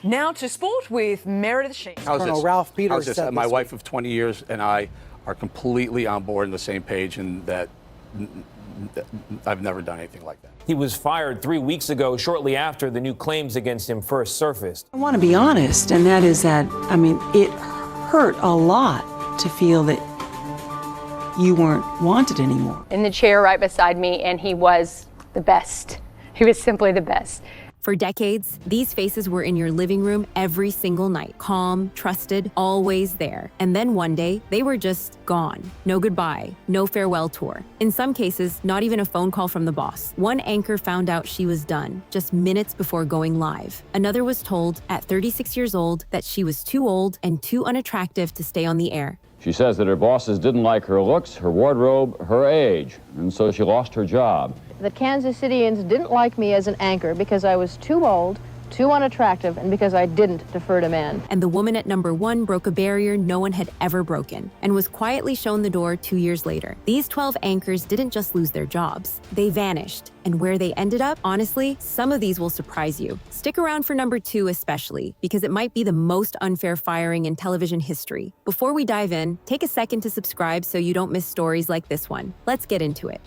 Now to sport with Meredith Sheen. Colonel Ralph Peters said My wife of 20 years and I are completely on board and the same page, and that I've never done anything like that. He was fired 3 weeks ago, shortly after the new claims against him first surfaced. I want to be honest, and that is that, I mean, it hurt a lot to feel that you weren't wanted anymore. In the chair right beside me, and he was the best. He was simply the best. For decades, these faces were in your living room every single night, calm, trusted, always there. And then one day, they were just gone. No goodbye, no farewell tour. In some cases, not even a phone call from the boss. One anchor found out she was done just minutes before going live. Another was told, at 36 years old, that she was too old and too unattractive to stay on the air. She says that her bosses didn't like her looks, her wardrobe, her age, and so she lost her job. The Kansas Cityans didn't like me as an anchor because I was too old, too unattractive, and because I didn't defer to men. And the woman at number one broke a barrier no one had ever broken and was quietly shown the door 2 years later. These 12 anchors didn't just lose their jobs, they vanished. And where they ended up, honestly, some of these will surprise you. Stick around for number 2 especially, because it might be the most unfair firing in television history. Before we dive in, take a second to subscribe so you don't miss stories like this one. Let's get into it.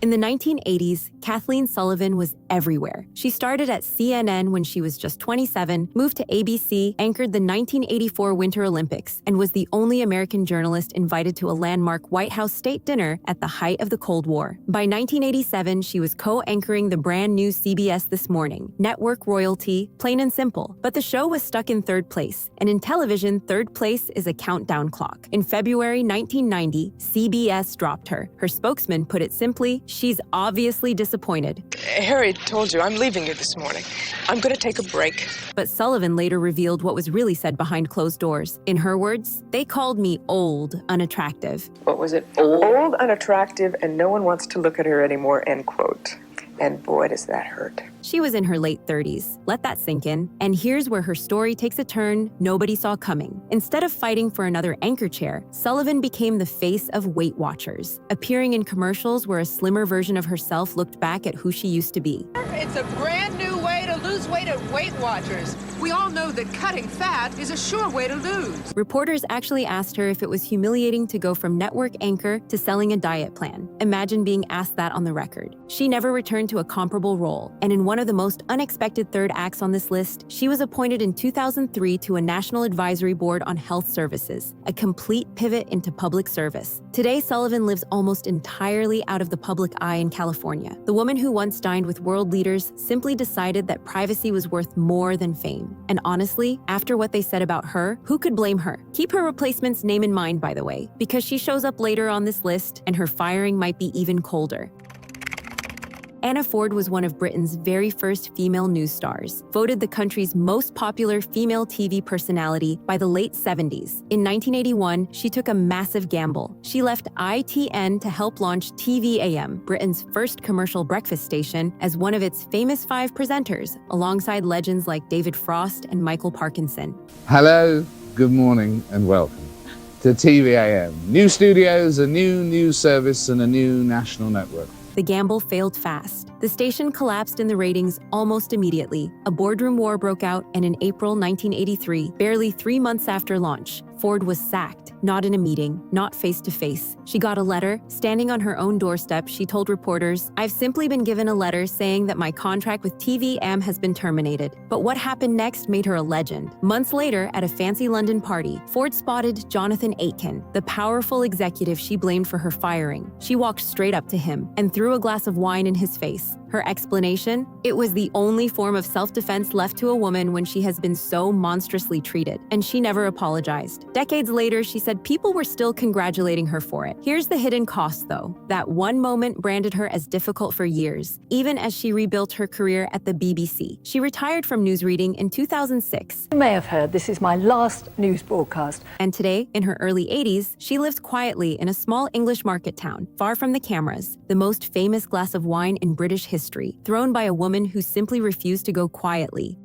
In the 1980s, Kathleen Sullivan was everywhere. She started at CNN when she was just 27, moved to ABC, anchored the 1984 Winter Olympics, and was the only American journalist invited to a landmark White House state dinner at the height of the Cold War. By 1987, she was co-anchoring the brand new CBS This Morning, network royalty, plain and simple. But the show was stuck in third place, and in television, third place is a countdown clock. In February 1990, CBS dropped her. Her spokesman put it simply, she's obviously disappointed. Harry told you, I'm leaving you this morning. I'm going to take a break. But Sullivan later revealed what was really said behind closed doors. In her words, they called me old, unattractive. What was it? Old, unattractive, and no one wants to look at her anymore, end quote. And boy, does that hurt. She was in her late 30s. Let that sink in. And here's where her story takes a turn nobody saw coming. Instead of fighting for another anchor chair, Sullivan became the face of Weight Watchers, appearing in commercials where a slimmer version of herself looked back at who she used to be. It's a brand new way to lose weight at Weight Watchers. We all know that cutting fat is a sure way to lose. Reporters actually asked her if it was humiliating to go from network anchor to selling a diet plan. Imagine being asked that on the record. She never returned to a comparable role, and in one of the most unexpected third acts on this list, she was appointed in 2003 to a National Advisory Board on Health Services, a complete pivot into public service. Today, Sullivan lives almost entirely out of the public eye in California. The woman who once dined with world leaders simply decided that privacy was worth more than fame. And honestly, after what they said about her, who could blame her? Keep her replacement's name in mind, by the way, because she shows up later on this list and her firing might be even colder. Anna Ford was one of Britain's very first female news stars, voted the country's most popular female TV personality by the late 70s. In 1981, she took a massive gamble. She left ITN to help launch TVAM, Britain's first commercial breakfast station, as one of its famous 5 presenters, alongside legends like David Frost and Michael Parkinson. Hello, good morning, and welcome to TVAM. New studios, a new news service, and a new national network. The gamble failed fast. The station collapsed in the ratings almost immediately. A boardroom war broke out, and in April 1983, barely 3 months after launch, Ford was sacked, not in a meeting, not face-to-face. She got a letter. Standing on her own doorstep, she told reporters, "I've simply been given a letter saying that my contract with TVAM has been terminated." But what happened next made her a legend. Months later, at a fancy London party, Ford spotted Jonathan Aitken, the powerful executive she blamed for her firing. She walked straight up to him and threw a glass of wine in his face. Her explanation? It was the only form of self-defense left to a woman when she has been so monstrously treated, and she never apologized. Decades later, she said people were still congratulating her for it. Here's the hidden cost, though. That one moment branded her as difficult for years, even as she rebuilt her career at the BBC. She retired from newsreading in 2006. You may have heard this is my last news broadcast. And today, in her early 80s, she lives quietly in a small English market town, far from the cameras, the most famous glass of wine in British history, thrown by a woman who simply refused to go quietly.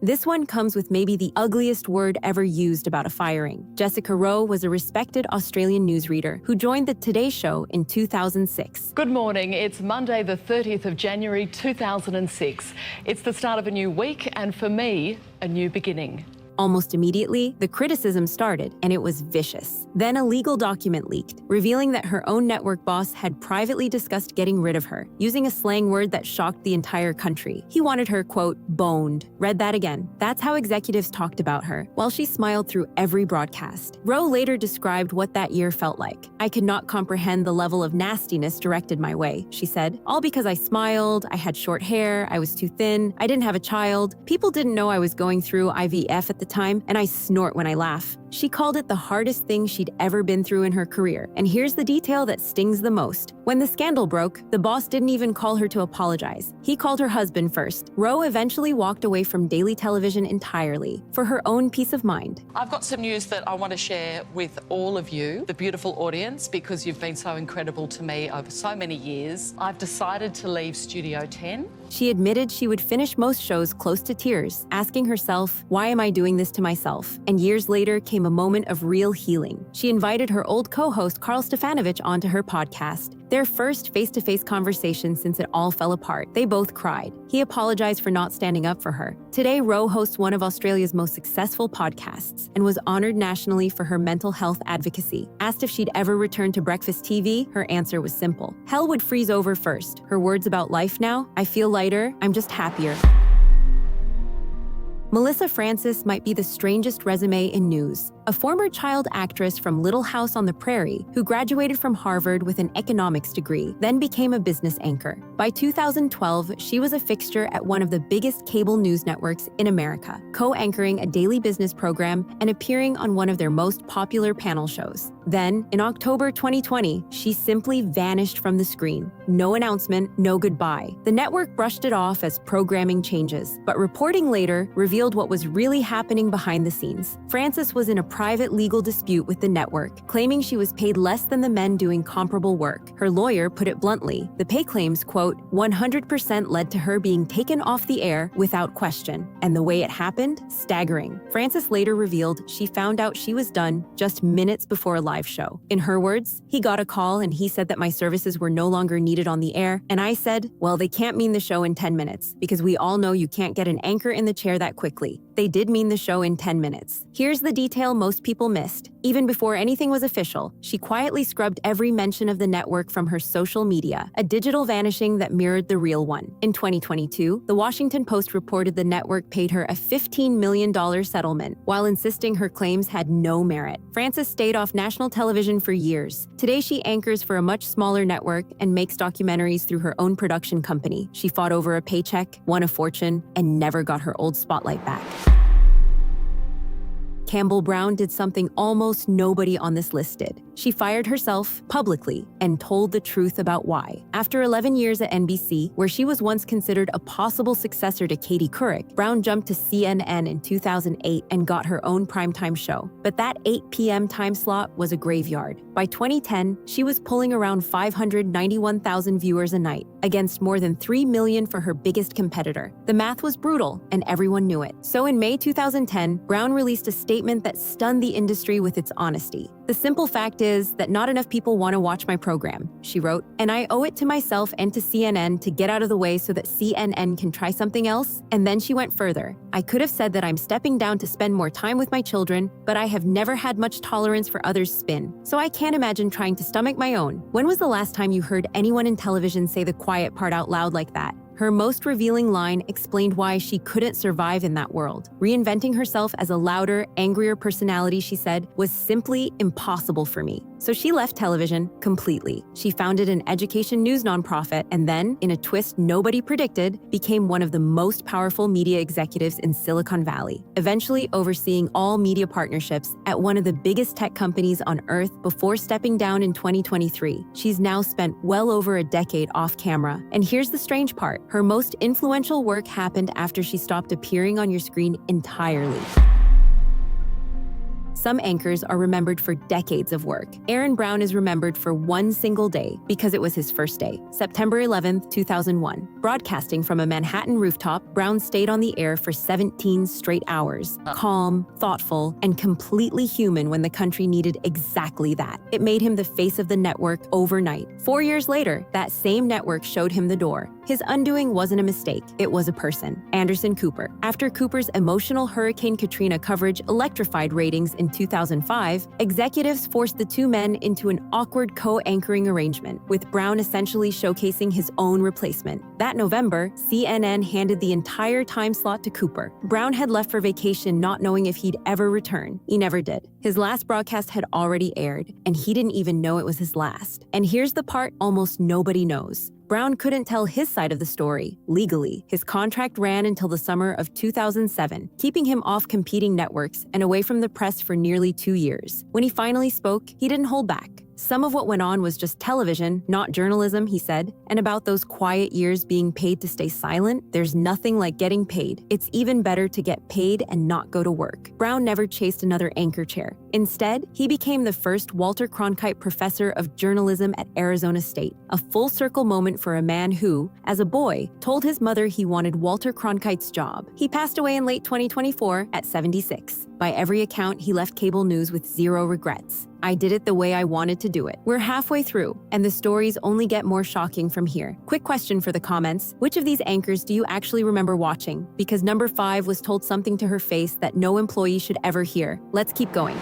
This one comes with maybe the ugliest word ever used about a firing. Jessica Rowe was a respected Australian newsreader who joined the Today Show in 2006. Good morning. It's Monday, the 30th of January, 2006. It's the start of a new week, and for me, a new beginning. Almost immediately, the criticism started, and it was vicious. Then a legal document leaked, revealing that her own network boss had privately discussed getting rid of her, using a slang word that shocked the entire country. He wanted her, quote, boned. Read that again. That's how executives talked about her, while she smiled through every broadcast. Rowe later described what that year felt like. I could not comprehend the level of nastiness directed my way, she said. All because I smiled, I had short hair, I was too thin, I didn't have a child. People didn't know I was going through IVF at the time, and I snort when I laugh. She called it the hardest thing she'd ever been through in her career, and here's the detail that stings the most. When the scandal broke, the boss didn't even call her to apologize. He called her husband first. Rowe eventually walked away from daily television entirely, for her own peace of mind. I've got some news that I want to share with all of you, the beautiful audience, because you've been so incredible to me over so many years. I've decided to leave Studio 10. She admitted she would finish most shows close to tears, asking herself, why am I doing this to myself? And years later came a moment of real healing. She invited her old co-host Carl Stefanovich onto her podcast. Their first face-to-face conversation since it all fell apart. They both cried. He apologized for not standing up for her. Today, Rowe hosts one of Australia's most successful podcasts and was honored nationally for her mental health advocacy. Asked if she'd ever return to breakfast TV, her answer was simple. Hell would freeze over first. Her words about life now, I feel lighter, I'm just happier. Melissa Francis might be the strangest resume in news. A former child actress from Little House on the Prairie who graduated from Harvard with an economics degree, then became a business anchor. By 2012, she was a fixture at one of the biggest cable news networks in America, co-anchoring a daily business program and appearing on one of their most popular panel shows. Then, in October 2020, she simply vanished from the screen. No announcement, no goodbye. The network brushed it off as programming changes, but reporting later revealed what was really happening behind the scenes. Francis was in a private legal dispute with the network, claiming she was paid less than the men doing comparable work. Her lawyer put it bluntly. The pay claims, quote, 100% led to her being taken off the air without question. And the way it happened? Staggering. Francis later revealed she found out she was done just minutes before a live show. In her words, he got a call and he said that my services were no longer needed on the air. And I said, well, they can't mean the show in 10 minutes because we all know you can't get an anchor in the chair that quickly. They did mean the show in 10 minutes. Here's the detail most people missed. Even before anything was official, she quietly scrubbed every mention of the network from her social media, a digital vanishing that mirrored the real one. In 2022, the Washington Post reported the network paid her a $15 million settlement, while insisting her claims had no merit. Francis stayed off national television for years. Today, she anchors for a much smaller network and makes documentaries through her own production company. She fought over a paycheck, won a fortune, and never got her old spotlight back. Campbell Brown did something almost nobody on this list did. She fired herself publicly and told the truth about why. After 11 years at NBC, where she was once considered a possible successor to Katie Couric, Brown jumped to CNN in 2008 and got her own primetime show. But that 8 p.m. time slot was a graveyard. By 2010, she was pulling around 591,000 viewers a night, against more than 3 million for her biggest competitor. The math was brutal, and everyone knew it. So in May 2010, Brown released a statement that stunned the industry with its honesty. The simple fact is that not enough people want to watch my program, she wrote, and I owe it to myself and to CNN to get out of the way so that CNN can try something else. And then she went further. I could have said that I'm stepping down to spend more time with my children, but I have never had much tolerance for others' spin, so I can't imagine trying to stomach my own. When was the last time you heard anyone in television say the quiet part out loud like that? Her most revealing line explained why she couldn't survive in that world. Reinventing herself as a louder, angrier personality, she said, was simply impossible for me. So she left television completely. She founded an education news nonprofit and then, in a twist nobody predicted, became one of the most powerful media executives in Silicon Valley, eventually overseeing all media partnerships at one of the biggest tech companies on earth before stepping down in 2023. She's now spent well over a decade off camera. And here's the strange part. Her most influential work happened after she stopped appearing on your screen entirely. Some anchors are remembered for decades of work. Aaron Brown is remembered for one single day because it was his first day, September 11th, 2001. Broadcasting from a Manhattan rooftop, Brown stayed on the air for 17 straight hours, calm, thoughtful, and completely human when the country needed exactly that. It made him the face of the network overnight. 4 years later, that same network showed him the door. His undoing wasn't a mistake, it was a person, Anderson Cooper. After Cooper's emotional Hurricane Katrina coverage electrified ratings in 2005, executives forced the two men into an awkward co-anchoring arrangement, with Brown essentially showcasing his own replacement. That November, CNN handed the entire time slot to Cooper. Brown had left for vacation not knowing if he'd ever return. He never did. His last broadcast had already aired, and he didn't even know it was his last. And here's the part almost nobody knows. Brown couldn't tell his side of the story, legally. His contract ran until the summer of 2007, keeping him off competing networks and away from the press for nearly 2 years. When he finally spoke, he didn't hold back. Some of what went on was just television, not journalism, he said. And about those quiet years being paid to stay silent, there's nothing like getting paid. It's even better to get paid and not go to work. Brown never chased another anchor chair. Instead, he became the first Walter Cronkite Professor of Journalism at Arizona State, a full-circle moment for a man who, as a boy, told his mother he wanted Walter Cronkite's job. He passed away in late 2024 at 76. By every account, he left cable news with zero regrets. I did it the way I wanted to do it. We're halfway through, and the stories only get more shocking from here. Quick question for the comments. Which of these anchors do you actually remember watching? Because number 5 was told something to her face that no employee should ever hear. Let's keep going.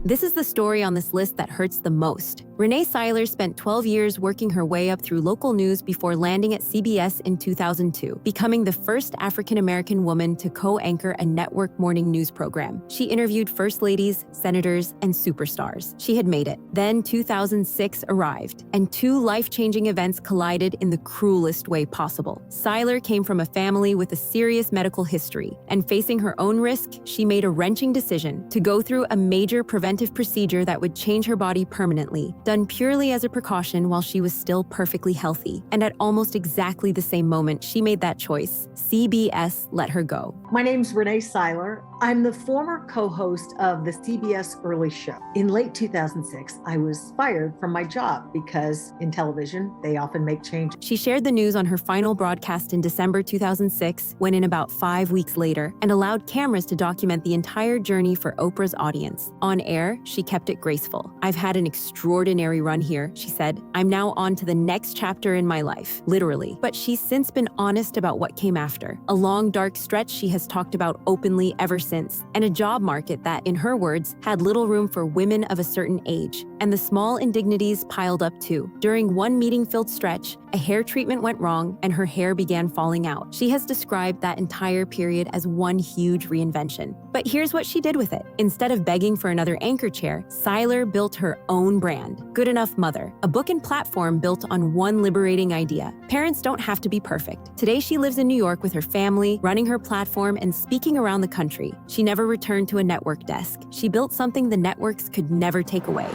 This is the story on this list that hurts the most. Rene Syler spent 12 years working her way up through local news before landing at CBS in 2002, becoming the first African-American woman to co-anchor a network morning news program. She interviewed first ladies, senators, and superstars. She had made it. Then 2006 arrived, and 2 life-changing events collided in the cruelest way possible. Syler came from a family with a serious medical history, and facing her own risk, she made a wrenching decision to go through a major preventive procedure that would change her body permanently, done purely as a precaution while she was still perfectly healthy. And at almost exactly the same moment she made that choice, CBS let her go. My name's Rene Syler. I'm the former co-host of the CBS Early Show. In late 2006, I was fired from my job because in television, they often make changes. She shared the news on her final broadcast in December 2006, went in about 5 weeks later, and allowed cameras to document the entire journey for Oprah's audience. On air, she kept it graceful. I've had an extraordinary run here, she said. I'm now on to the next chapter in my life, literally. But she's since been honest about what came after. A long, dark stretch she has talked about openly ever since, and a job market that, in her words, had little room for women of a certain age. And the small indignities piled up too. During one meeting-filled stretch, a hair treatment went wrong and her hair began falling out. She has described that entire period as one huge reinvention. But here's what she did with it. Instead of begging for another anchor chair, Syler built her own brand, Good Enough Mother, a book and platform built on one liberating idea. Parents don't have to be perfect. Today she lives in New York with her family, running her platform and speaking around the country. She never returned to a network desk. She built something the networks could never take away.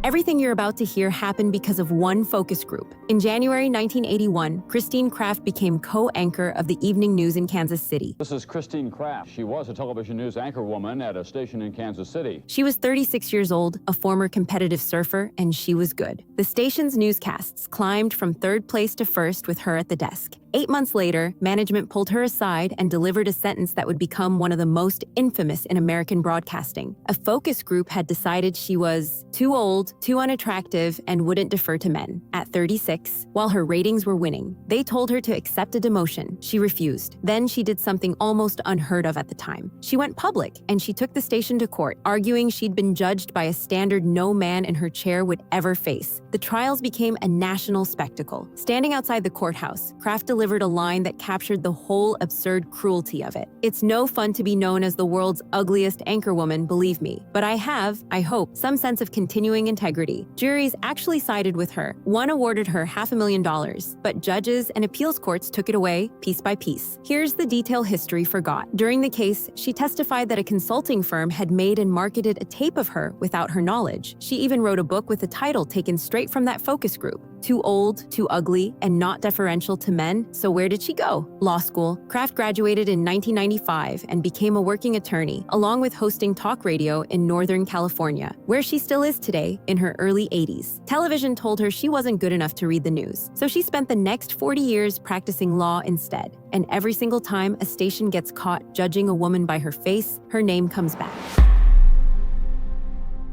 Everything you're about to hear happened because of one focus group. In January 1981, Christine Kraft became co-anchor of the evening news in Kansas City. This is Christine Kraft. She was a television news anchor woman at a station in Kansas City. She was 36 years old, a former competitive surfer, and she was good. The station's newscasts climbed from 3rd place to 1st with her at the desk. 8 months later, management pulled her aside and delivered a sentence that would become one of the most infamous in American broadcasting. A focus group had decided she was too old, too unattractive, and wouldn't defer to men. At 36, while her ratings were winning, they told her to accept a demotion. She refused. Then she did something almost unheard of at the time. She went public, and she took the station to court, arguing she'd been judged by a standard no man in her chair would ever face. The trials became a national spectacle. Standing outside the courthouse, Kraft delivered a line that captured the whole absurd cruelty of it. It's no fun to be known as the world's ugliest anchorwoman, believe me, but I have, I hope, some sense of continuing integrity. Juries actually sided with her. One awarded her $500,000, but judges and appeals courts took it away piece by piece. Here's the detail history forgot. During the case, she testified that a consulting firm had made and marketed a tape of her without her knowledge. She even wrote a book with a title taken straight from that focus group. Too old, too ugly, and not deferential to men, so where did she go? Law school. Kraft graduated in 1995 and became a working attorney, along with hosting talk radio in Northern California, where she still is today in her early 80s. Television told her she wasn't good enough to read the news, so she spent the next 40 years practicing law instead. And every single time a station gets caught judging a woman by her face, her name comes back.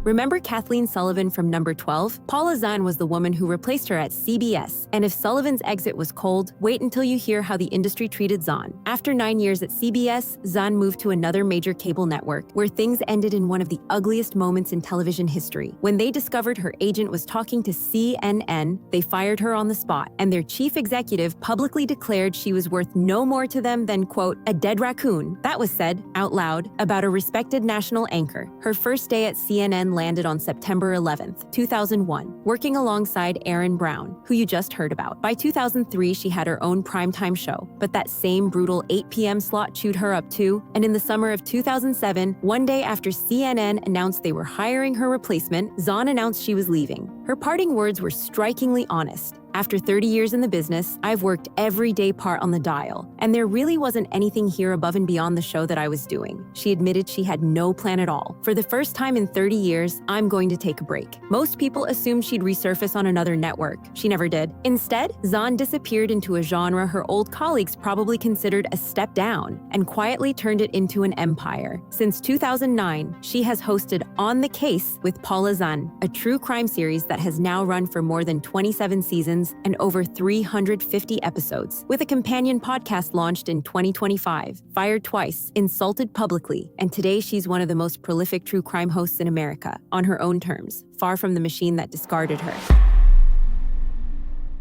Remember Kathleen Sullivan from number 12? Paula Zahn was the woman who replaced her at CBS. And if Sullivan's exit was cold, wait until you hear how the industry treated Zahn. After 9 years at CBS, Zahn moved to another major cable network, where things ended in one of the ugliest moments in television history. When they discovered her agent was talking to CNN, they fired her on the spot, and their chief executive publicly declared she was worth no more to them than, quote, a dead raccoon. That was said, out loud, about a respected national anchor. Her first day at CNN landed on September 11th, 2001, working alongside Aaron Brown, who you just heard about. By 2003, she had her own primetime show, but that same brutal 8 p.m. slot chewed her up too, and in the summer of 2007, one day after CNN announced they were hiring her replacement, Zahn announced she was leaving. Her parting words were strikingly honest. After 30 years in the business, I've worked every day part on the dial, and there really wasn't anything here above and beyond the show that I was doing. She admitted she had no plan at all. For the first time in 30 years, I'm going to take a break. Most people assumed she'd resurface on another network. She never did. Instead, Zahn disappeared into a genre her old colleagues probably considered a step down, and quietly turned it into an empire. Since 2009, she has hosted On the Case with Paula Zahn, a true crime series that has now run for more than 27 seasons and over 350 episodes, with a companion podcast launched in 2025, fired twice, insulted publicly, and today she's one of the most prolific true crime hosts in America, on her own terms, far from the machine that discarded her.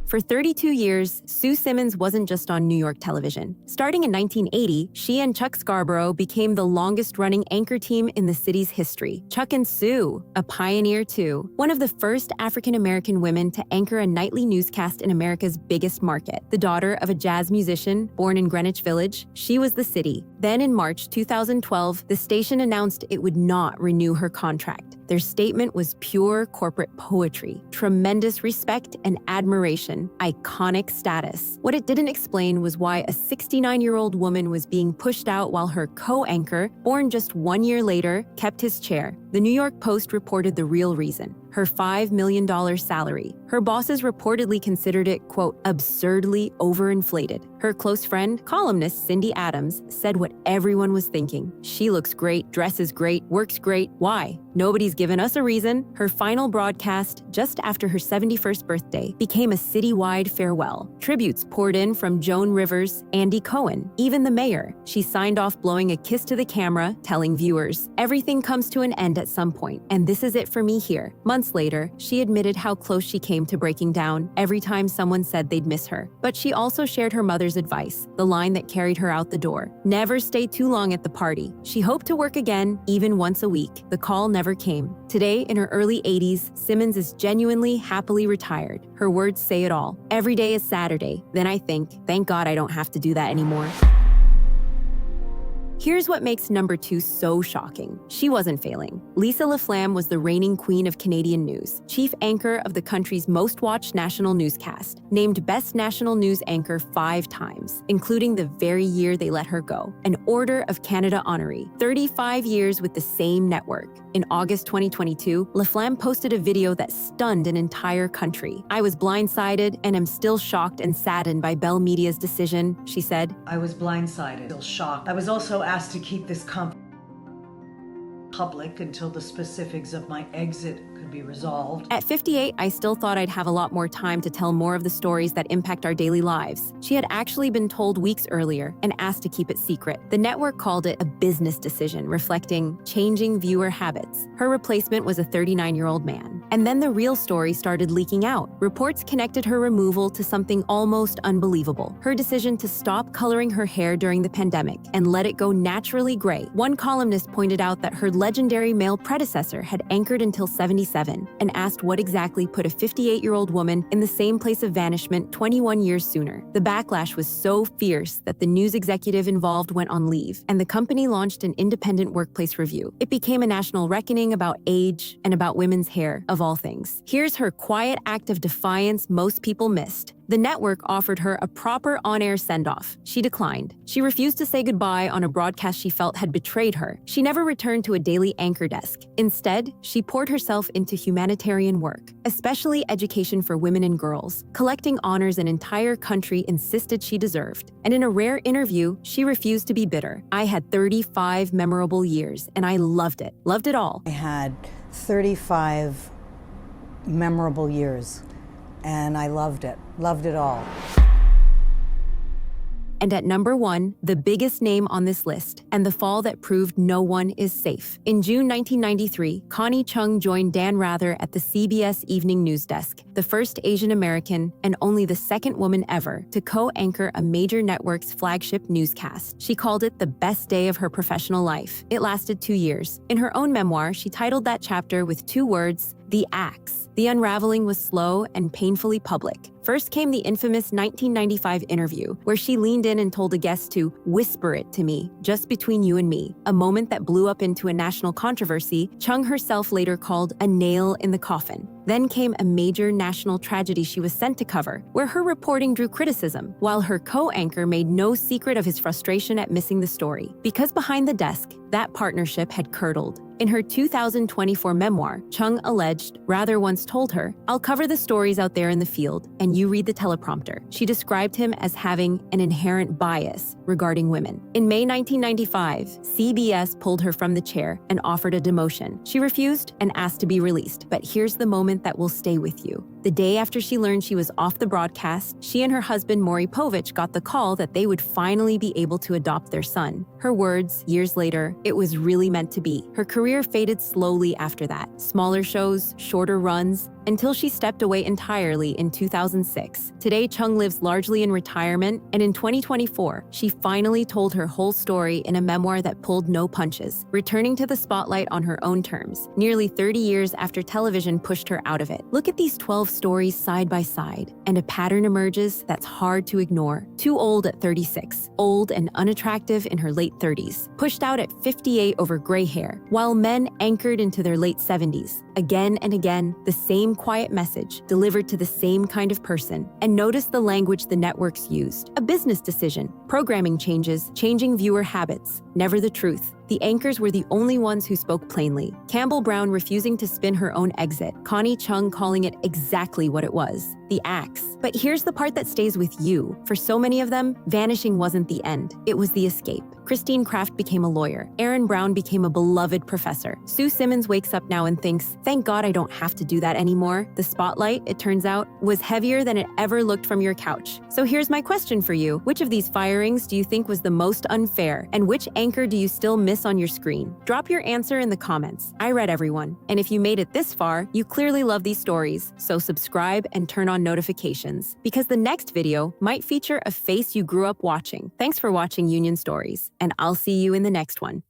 For 32 years, Sue Simmons wasn't just on New York television. Starting in 1980, she and Chuck Scarborough became the longest-running anchor team in the city's history. Chuck and Sue, a pioneer too, one of the first African-American women to anchor a nightly newscast in America's biggest market. The daughter of a jazz musician born in Greenwich Village, she was the city. Then in March 2012, the station announced it would not renew her contract. Their statement was pure corporate poetry, tremendous respect and admiration, iconic status. What it didn't explain was why a 69-year-old woman was being pushed out while her co-anchor, born just 1 year later, kept his chair. The New York Post reported the real reason: her $5 million salary. Her bosses reportedly considered it, quote, absurdly overinflated. Her close friend, columnist Cindy Adams, said what everyone was thinking. She looks great, dresses great, works great. Why? Nobody's given us a reason. Her final broadcast, just after her 71st birthday, became a citywide farewell. Tributes poured in from Joan Rivers, Andy Cohen, even the mayor. She signed off blowing a kiss to the camera, telling viewers, everything comes to an end at some point, and this is it for me here. Months later, she admitted how close she came to breaking down every time someone said they'd miss her. But she also shared her mother's advice, the line that carried her out the door: never stay too long at the party. She hoped to work again, even once a week. The call never came. Today, in her early 80s, Simmons is genuinely happily retired. Her words say it all. Every day is Saturday. Then I think, thank God I don't have to do that anymore. Here's what makes number 2 so shocking. She wasn't failing. Lisa LaFlamme was the reigning queen of Canadian news, chief anchor of the country's most-watched national newscast, named Best National News Anchor 5 times, including the very year they let her go, an Order of Canada honoree, 35 years with the same network. In August 2022, LaFlamme posted a video that stunned an entire country. I was blindsided and am still shocked and saddened by Bell Media's decision, she said. I was blindsided, still shocked. I was also asked to keep this public until the specifics of my exit could be resolved. At 58, I still thought I'd have a lot more time to tell more of the stories that impact our daily lives. She had actually been told weeks earlier and asked to keep it secret. The network called it a business decision, reflecting changing viewer habits. Her replacement was a 39-year-old man. And then the real story started leaking out. Reports connected her removal to something almost unbelievable: her decision to stop coloring her hair during the pandemic and let it go naturally gray. One columnist pointed out that her legendary male predecessor had anchored until 77 and asked what exactly put a 58-year-old woman in the same place of vanishment 21 years sooner. The backlash was so fierce that the news executive involved went on leave, and the company launched an independent workplace review. It became a national reckoning about age and about women's hair of all things. Here's her quiet act of defiance most people missed. The network offered her a proper on-air send-off. She declined. She refused to say goodbye on a broadcast she felt had betrayed her. She never returned to a daily anchor desk. Instead, she poured herself into humanitarian work, especially education for women and girls, collecting honors an entire country insisted she deserved. And in a rare interview, she refused to be bitter. "I had 35 memorable years, and I loved it. Loved it all." I had 35 memorable years, and I loved it all. And at number 1, the biggest name on this list, and the fall that proved no one is safe. In June 1993, Connie Chung joined Dan Rather at the CBS Evening News Desk, the first Asian American and only the second woman ever to co-anchor a major network's flagship newscast. She called it the best day of her professional life. It lasted 2 years. In her own memoir, she titled that chapter with 2 words, "The Axe." The unraveling was slow and painfully public. First came the infamous 1995 interview, where she leaned in and told a guest to whisper it to me, just between you and me, a moment that blew up into a national controversy Chung herself later called a nail in the coffin. Then came a major national tragedy she was sent to cover, where her reporting drew criticism, while her co-anchor made no secret of his frustration at missing the story. Because behind the desk, that partnership had curdled. In her 2024 memoir, Chung alleged Rather once told her, "I'll cover the stories out there in the field, and you read the teleprompter." She described him as having an inherent bias regarding women. In May 1995, CBS pulled her from the chair and offered a demotion. She refused and asked to be released. But here's the moment that will stay with you. The day after she learned she was off the broadcast, she and her husband Maury Povich got the call that they would finally be able to adopt their son. Her words, years later, "It was really meant to be." Her career faded slowly after that. Smaller shows, shorter runs, until she stepped away entirely in 2006. Today, Chung lives largely in retirement, and in 2024, she finally told her whole story in a memoir that pulled no punches, returning to the spotlight on her own terms, nearly 30 years after television pushed her out of it. Look at these 12 stories side by side, and a pattern emerges that's hard to ignore. Too old at 36, old and unattractive in her late 30s, pushed out at 58 over gray hair, while men anchored into their late 70s. Again and again, the same quiet message delivered to the same kind of person. And notice the language the networks used. A business decision, programming changes, changing viewer habits, never the truth. The anchors were the only ones who spoke plainly. Campbell Brown refusing to spin her own exit, Connie Chung calling it exactly what it was, the axe. But here's the part that stays with you. For so many of them, vanishing wasn't the end. It was the escape. Christine Kraft became a lawyer. Aaron Brown became a beloved professor. Sue Simmons wakes up now and thinks, "Thank God I don't have to do that anymore." The spotlight, it turns out, was heavier than it ever looked from your couch. So here's my question for you. Which of these firings do you think was the most unfair? And which anchor do you still miss on your screen? Drop your answer in the comments. I read everyone. And if you made it this far, you clearly love these stories. So subscribe and turn on notifications, because the next video might feature a face you grew up watching. Thanks for watching Union Stories, and I'll see you in the next one.